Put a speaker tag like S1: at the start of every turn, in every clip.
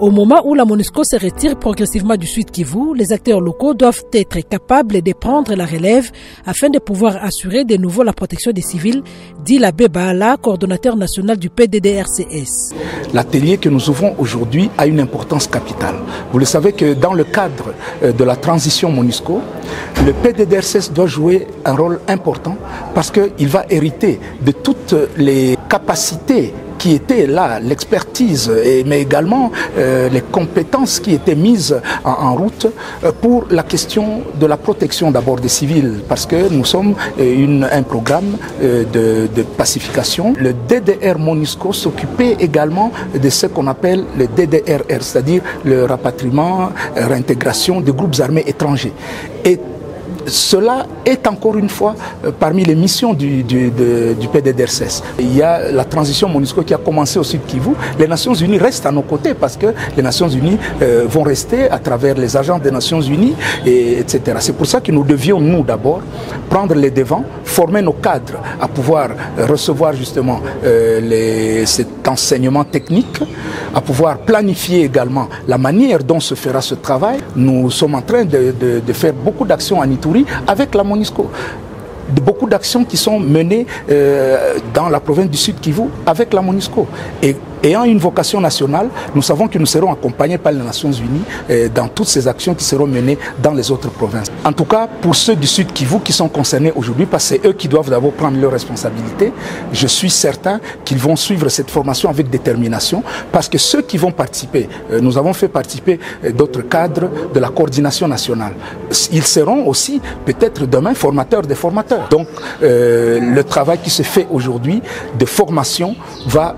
S1: Au moment où la MONUSCO se retire progressivement du Sud Kivu, les acteurs locaux doivent être capables de prendre la relève afin de pouvoir assurer de nouveau la protection des civils, dit l'abbé Baala, coordonnateur national du PDDRCS.
S2: L'atelier que nous ouvrons aujourd'hui a une importance capitale. Vous le savez que dans le cadre de la transition MONUSCO, le PDDRCS doit jouer un rôle important parce qu'il va hériter de toutes les capacités qui étaient là, l'expertise, mais également les compétences qui étaient mises en route pour la question de la protection d'abord des civils, parce que nous sommes un programme de pacification. Le DDR MONUSCO s'occupait également de ce qu'on appelle le DDRR, c'est-à-dire le rapatriement, réintégration des groupes armés étrangers. Et cela est encore une fois parmi les missions du PDDRCS. Il y a la transition MONUSCO qui a commencé au Sud Kivu. Les Nations Unies restent à nos côtés parce que les Nations Unies vont rester à travers les agents des Nations Unies, etc. C'est pour ça que nous devions, nous d'abord, prendre les devants, former nos cadres à pouvoir recevoir justement cet enseignement technique, à pouvoir planifier également la manière dont se fera ce travail. Nous sommes en train de faire beaucoup d'actions en Ituri avec la MONUSCO. Beaucoup d'actions qui sont menées dans la province du Sud Kivu avec la MONUSCO. Et ayant une vocation nationale, nous savons que nous serons accompagnés par les Nations Unies dans toutes ces actions qui seront menées dans les autres provinces. En tout cas, pour ceux du Sud Kivu qui sont concernés aujourd'hui, parce que c'est eux qui doivent d'abord prendre leurs responsabilités, je suis certain qu'ils vont suivre cette formation avec détermination, parce que ceux qui vont participer, nous avons fait participer d'autres cadres de la coordination nationale. Ils seront aussi peut-être demain formateurs des formateurs. Donc le travail qui se fait aujourd'hui de formation va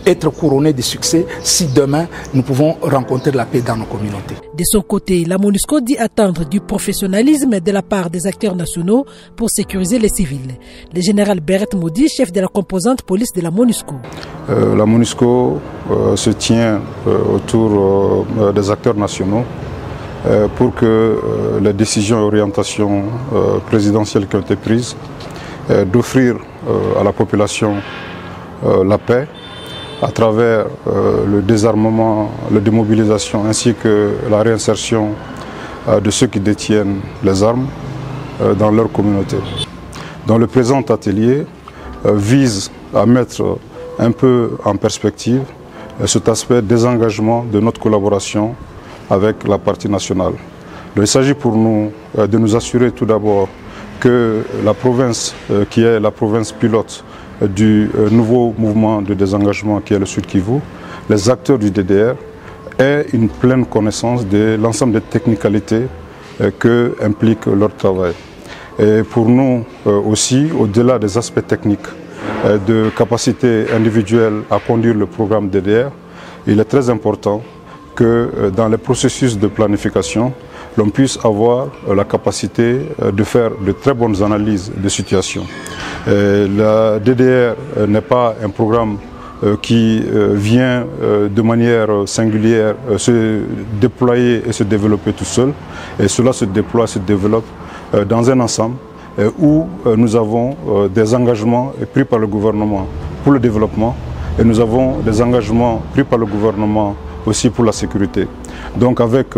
S2: être couronné de succès si demain nous pouvons rencontrer la paix dans nos communautés.
S1: De son côté, la MONUSCO dit attendre du professionnalisme de la part des acteurs nationaux pour sécuriser les civils. Le général Beret Modi, chef de la composante police de la MONUSCO.
S3: La MONUSCO se tient autour des acteurs nationaux pour que les décisions et orientations présidentielles qui ont été prises d'offrir à la population la paix à travers le désarmement, la démobilisation ainsi que la réinsertion de ceux qui détiennent les armes dans leur communauté. Donc le présent atelier vise à mettre un peu en perspective cet aspect désengagement de notre collaboration avec la partie nationale. Donc, il s'agit pour nous de nous assurer tout d'abord que la province qui est la province pilote du nouveau mouvement de désengagement qui est le Sud Kivu, les acteurs du DDR aient une pleine connaissance de l'ensemble des technicalités que implique leur travail. Et pour nous aussi, au-delà des aspects techniques de capacité individuelle à conduire le programme DDR, il est très important que dans les processus de planification, l'on puisse avoir la capacité de faire de très bonnes analyses de situation. La DDR n'est pas un programme qui vient de manière singulière se déployer et se développer tout seul. Et cela se déploie, se développe dans un ensemble où nous avons des engagements pris par le gouvernement pour le développement et nous avons des engagements pris par le gouvernement aussi pour la sécurité. Donc avec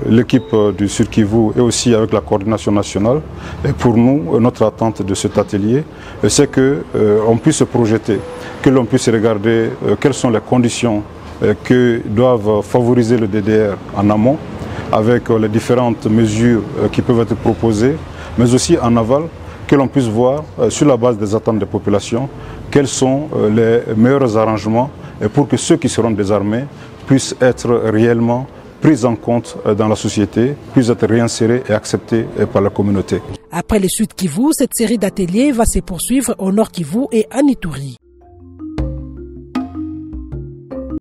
S3: l'équipe du Sud Kivu et aussi avec la coordination nationale, et pour nous, notre attente de cet atelier, c'est qu'on puisse se projeter, que l'on puisse regarder quelles sont les conditions que doivent favoriser le DDR en amont, avec les différentes mesures qui peuvent être proposées, mais aussi en aval, que l'on puisse voir sur la base des attentes des populations, quels sont les meilleurs arrangements pour que ceux qui seront désarmés puissent être réellement pris en compte dans la société, puissent être réinsérés et acceptés par la communauté.
S1: Après le Sud Kivu, cette série d'ateliers va se poursuivre au Nord Kivu et en Ituri.